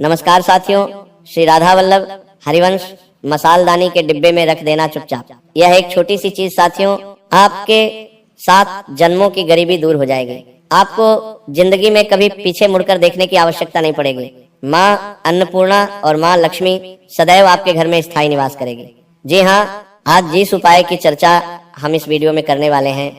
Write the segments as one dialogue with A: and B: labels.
A: नमस्कार साथियों, श्री राधा वल्लभ हरिवंश मसालदानी के डिब्बे में रख देना चुपचाप। यह एक छोटी सी चीज साथियों, आपके 7 जन्मों की गरीबी दूर हो जाएगी। आपको जिंदगी में कभी पीछे मुड़कर देखने की आवश्यकता नहीं पड़ेगी। माँ अन्नपूर्णा और माँ लक्ष्मी सदैव आपके घर में स्थायी निवास करेगी। जी हाँ, आज जिस उपाय की चर्चा हम इस वीडियो में करने वाले हैं,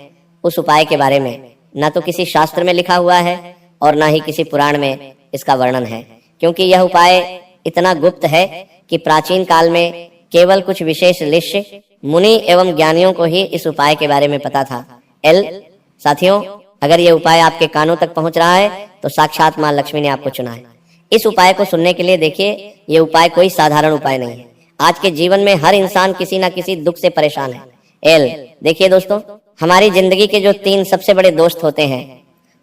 A: उस उपाय के बारे में न तो किसी शास्त्र में लिखा हुआ है और न ही किसी पुराण में इसका वर्णन है, क्योंकि यह उपाय इतना गुप्त है कि प्राचीन काल में केवल कुछ विशेष ऋषि, मुनि एवं ज्ञानियों को ही इस उपाय के बारे में पता था। साथियों, अगर यह उपाय आपके कानों तक पहुंच रहा है तो साक्षात मां लक्ष्मी ने आपको चुना है। इस उपाय को सुनने के लिए देखिए, ये उपाय कोई साधारण उपाय नहीं है। आज के जीवन में हर इंसान किसी न किसी दुख से परेशान है। देखिए दोस्तों, हमारी जिंदगी के जो 3 सबसे बड़े दोस्त होते हैं,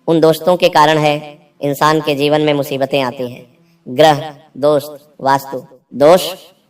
A: उन दोस्तों के कारण है इंसान के जीवन में मुसीबतें आती हैं। ग्रह दोस्त, वास्तु दोष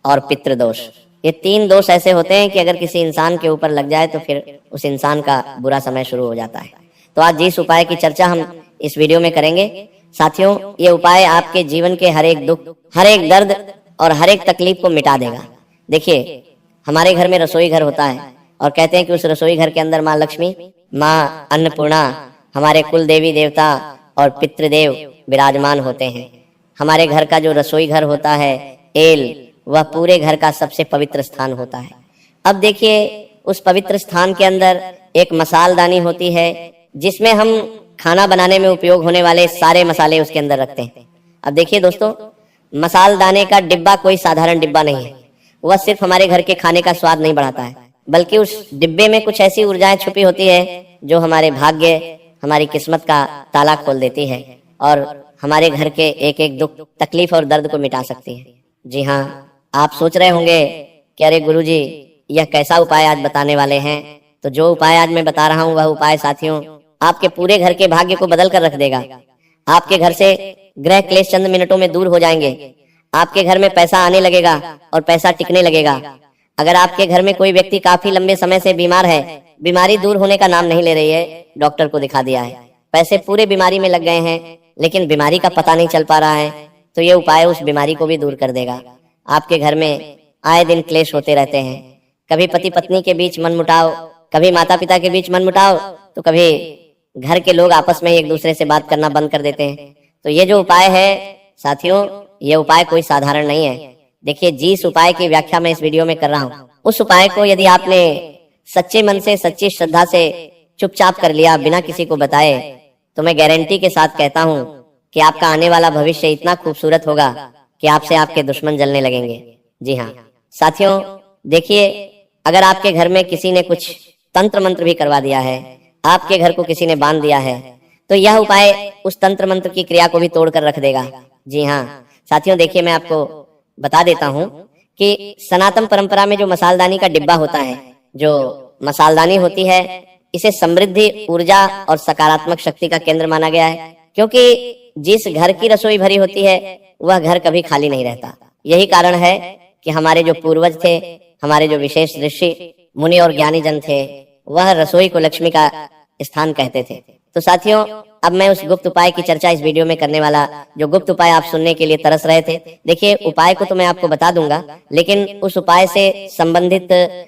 A: और पितृ दोष। ये 3 दोष ऐसे होते हैं कि अगर किसी इंसान के ऊपर लग जाए तो फिर उस इंसान का बुरा समय शुरू हो जाता है। तो आज जिस उपाय की चर्चा हम इस वीडियो में करेंगे साथियों, ये उपाय आपके जीवन के हर एक दुख, हर एक दर्द और हर एक तकलीफ को मिटा देगा। देखिए, हमारे घर में रसोई घर होता है और कहते हैं कि उस रसोई घर के अंदर माँ लक्ष्मी, माँ अन्नपूर्णा, हमारे कुल देवी देवता और पितृदेव विराजमान होते हैं। हमारे घर का जो रसोई घर होता है, वह पूरे घर का सबसे पवित्र स्थान होता है। अब देखिए, उस पवित्र स्थान के अंदर एक मसालदानी होती है, जिसमें हम खाना बनाने में उपयोग होने वाले सारे मसाले उसके अंदर रखते हैं। अब देखिए दोस्तों, मसालदाने का डिब्बा कोई साधारण डिब्बा नहीं है। वह सिर्फ हमारे घर के खाने का स्वाद नहीं बढ़ाता है, बल्कि उस डिब्बे में कुछ ऐसी ऊर्जाएं छुपी होती है जो हमारे भाग्य, हमारी किस्मत का ताला खोल देती है और हमारे घर के एक एक दुख, तकलीफ और दर्द को मिटा सकती है। जी हाँ, आप सोच रहे होंगे कि अरे गुरुजी, यह कैसा उपाय आज बताने वाले हैं। तो जो उपाय आज मैं बता रहा हूँ, वह उपाय साथियों आपके पूरे घर के भाग्य को बदल कर रख देगा। आपके घर से ग्रह क्लेश चंद मिनटों में दूर हो जाएंगे। आपके घर में पैसा आने लगेगा और पैसा टिकने लगेगा। अगर आपके घर में कोई व्यक्ति काफी लंबे समय से बीमार है, बीमारी दूर होने का नाम नहीं ले रही है, डॉक्टर को दिखा दिया है, पैसे पूरे बीमारी में लग गए हैं, लेकिन बीमारी का पता नहीं चल पा रहा है, तो ये उपाय उस बीमारी को भी दूर कर देगा। आपके घर में आए दिन क्लेश होते रहते हैं, कभी पति पत्नी के बीच मनमुटाव, कभी माता पिता के बीच मनमुटाव, तो कभी घर के लोग आपस में एक दूसरे से बात करना बंद कर देते हैं। तो ये जो उपाय है साथियों, ये उपाय कोई साधारण नहीं है। देखिए, जिस उपाय की व्याख्या मैं इस वीडियो में कर रहा हूँ, उस उपाय को यदि आपने सच्चे मन से, सच्ची श्रद्धा से चुपचाप कर लिया, बिना किसी को बताए, तो मैं गारंटी के साथ कहता हूँ कि आपका आने वाला भविष्य इतना खूबसूरत होगा कि आपसे आपके दुश्मन जलने लगेंगे। जी हाँ साथियों, देखिए, अगर आपके घर में किसी ने कुछ तंत्र मंत्र भी करवा दिया है, आपके घर को किसी ने बांध दिया है, तो यह उपाय उस तंत्र मंत्र की क्रिया को भी तोड़ कर रख देगा। जी हाँ साथियों, देखिए, मैं आपको बता देता हूँ कि सनातन परंपरा में जो मसालदानी का डिब्बा होता है, जो मसालदानी होती है, इसे समृद्धि, ऊर्जा और सकारात्मक शक्ति का केंद्र माना गया है, क्योंकि जिस घर की रसोई भरी होती है, वह घर कभी खाली नहीं रहता। यही कारण है कि हमारे जो पूर्वज थे, हमारे जो विशेष ऋषि, मुनि और ज्ञानी जन थे, वह रसोई को लक्ष्मी का स्थान कहते थे। तो साथियों, अब मैं उस गुप्त उपाय की चर्चा इस वीडियो में करने वाला, जो गुप्त उपाय आप सुनने के लिए तरस रहे थे। देखिए, उपाय को तो मैं आपको बता दूंगा, लेकिन उस उपाय से संबंधित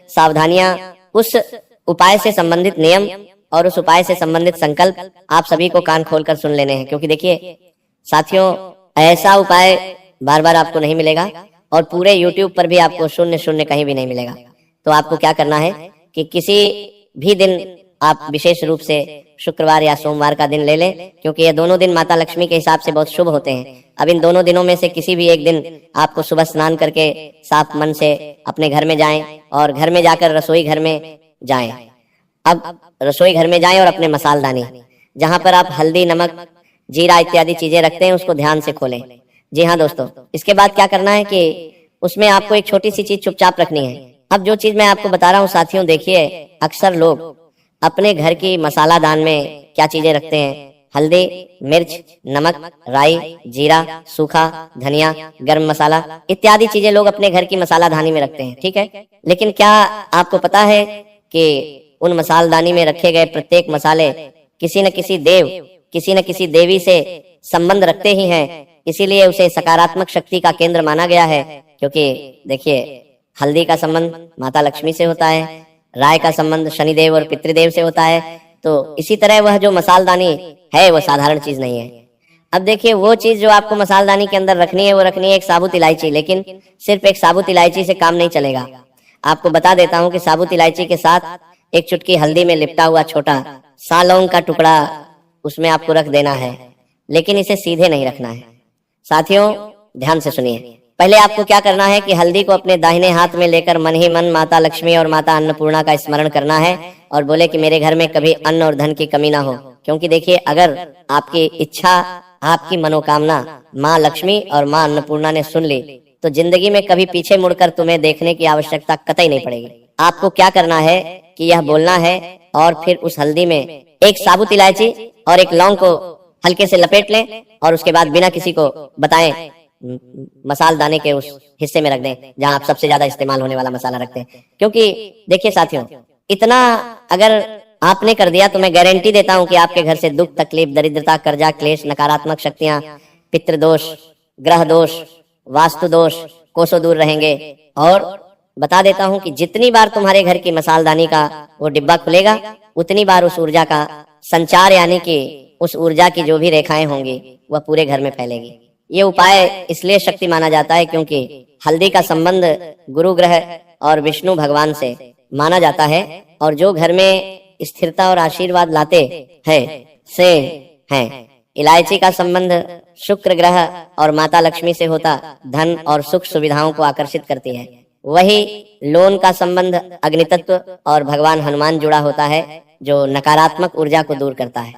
A: सावधानियां, उस उपाय से संबंधित नियम और उस उपाय से संबंधित संकल्प आप सभी को कान खोलकर सुन लेने हैं। क्योंकि देखिए साथियों, ऐसा उपाय बार बार आपको नहीं मिलेगा और पूरे YouTube पर भी आपको शून्य कहीं भी नहीं मिलेगा। तो आपको क्या करना है कि किसी भी दिन आप विशेष रूप से शुक्रवार या सोमवार का दिन ले लें, क्योंकि ये दोनों दिन माता लक्ष्मी के हिसाब से बहुत शुभ होते हैं। अब इन दोनों दिनों में से किसी भी एक दिन आपको सुबह स्नान करके साफ मन से अपने घर में जाएं और घर में जाकर रसोई घर में जाएं। अब रसोई घर में जाएं और अपने मसालदानी, जहां पर आप हल्दी, नमक, जीरा इत्यादि चीजें रखते हैं, उसको ध्यान से खोलें। जी हाँ दोस्तों, इसके बाद क्या करना है कि उसमें आपको एक छोटी सी चीज चुपचाप रखनी है। अब जो चीज मैं आपको बता रहा हूँ साथियों, देखिए, अक्सर लोग अपने घर की मसाला दान में क्या चीजें रखते हैं? हल्दी, मिर्च, नमक, राई, जीरा, सूखा धनिया, गरम मसाला इत्यादि चीजें लोग अपने घर की मसालादानी में रखते हैं। ठीक है, लेकिन क्या आपको पता है कि उन मसालदानी में रखे गए प्रत्येक मसाले किसी न किसी देव, किसी न किसी देवी से संबंध रखते ही हैं। इसीलिए उसे सकारात्मक शक्ति का केंद्र माना गया है। क्योंकि देखिए, हल्दी का संबंध माता लक्ष्मी से होता है, राय का संबंध शनिदेव और पितृदेव से होता है। तो इसी तरह वह जो मसालदानी है वो साधारण चीज नहीं है। अब देखिए, वो चीज जो आपको मसालदानी के अंदर रखनी है वो रखनी है एक साबुत इलायची। लेकिन सिर्फ एक साबुत इलायची से काम नहीं चलेगा। आपको बता देता हूं कि साबुत इलायची के साथ एक चुटकी हल्दी में लिपटा हुआ छोटा सा लौंग का टुकड़ा उसमें आपको रख देना है, लेकिन इसे सीधे नहीं रखना है। साथियों, ध्यान से सुनिए। पहले आपको क्या करना है कि हल्दी को अपने दाहिने हाथ में लेकर मन ही मन माता लक्ष्मी और माता अन्नपूर्णा का स्मरण करना है और बोले कि मेरे घर में कभी अन्न और धन की कमी ना हो। क्योंकि देखिए, अगर आपकी इच्छा, आपकी मनोकामना माँ लक्ष्मी और माँ अन्नपूर्णा ने सुन ली तो जिंदगी में कभी पीछे मुड़कर तुम्हें देखने की आवश्यकता कतई नहीं पड़ेगी। आपको क्या करना है कि यह बोलना है और फिर उस हल्दी में एक साबुत इलायची और एक लौंग को हल्के से लपेट लें और उसके बाद बिना किसी को बताएं मसाल दाने के उस हिस्से में रख दें जहां आप सबसे ज्यादा इस्तेमाल होने वाला मसाला रखते हैं। क्योंकि देखिए साथियों, इतना अगर आपने कर दिया तो मैं गारंटी देता हूं कि आपके घर से दुख, तकलीफ, दरिद्रता, कर्जा, क्लेश, नकारात्मक शक्तियां, पितृदोष, ग्रह दोष, वास्तु दोष कोसों दूर रहेंगे। और बता देता हूं कि जितनी बार तुम्हारे घर की मसालदानी का वो डिब्बा खुलेगा उतनी बार उस ऊर्जा का संचार, यानी कि उस ऊर्जा की जो भी रेखाएं होंगी वह पूरे घर में फैलेगी। ये उपाय इसलिए शक्ति माना जाता है क्योंकि हल्दी का संबंध गुरु ग्रह और विष्णु भगवान से माना जाता है और जो घर में स्थिरता और आशीर्वाद लाते हैं से हैं। इलायची का संबंध शुक्र ग्रह और माता लक्ष्मी से होता धन और सुख सुविधाओं को आकर्षित करती है। वही लोन का संबंध अग्नि तत्व और भगवान हनुमान जुड़ा होता है जो नकारात्मक ऊर्जा को दूर करता है।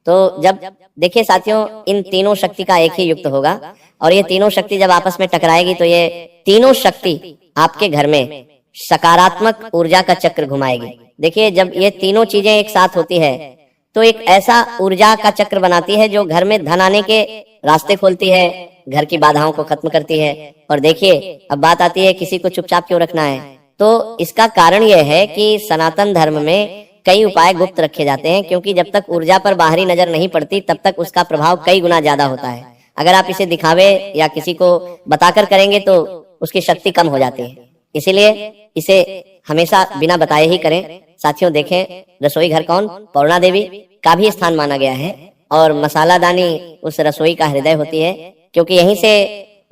A: तो जब देखिए साथियों, इन तीनों शक्ति का एक ही युक्त होगा और ये तीनों शक्ति जब आपस में टकराएगी तो ये तीनों शक्ति आपके घर में सकारात्मक ऊर्जा का चक्र घुमाएगी। देखिए, जब ये तीनों चीजें एक साथ होती है तो एक ऐसा ऊर्जा का चक्र बनाती है जो घर में धन आने के रास्ते खोलती है, घर की बाधाओं को खत्म करती है। और देखिए, अब बात आती है किसी को चुपचाप क्यों रखना है, तो इसका कारण यह है कि सनातन धर्म में कई उपाय गुप्त रखे जाते हैं। क्योंकि जब तक ऊर्जा पर बाहरी नजर नहीं पड़ती तब तक उसका प्रभाव कई गुना ज्यादा होता है। अगर आप इसे दिखावे या किसी को बताकर करेंगे तो उसकी शक्ति कम हो जाती है। इसीलिए इसे हमेशा बिना बताए ही करें। साथियों देखें, रसोई घर कौन पौर्णा देवी का भी स्थान माना गया है और मसाला दानी उस रसोई का हृदय होती है, क्योंकि यहीं से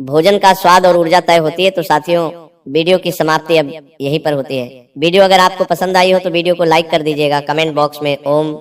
A: भोजन का स्वाद और ऊर्जा तय होती है। तो साथियों, वीडियो की समाप्ति अब यहीं पर होती है। वीडियो अगर आपको पसंद आई हो तो वीडियो को लाइक कर दीजिएगा। कमेंट बॉक्स में ओम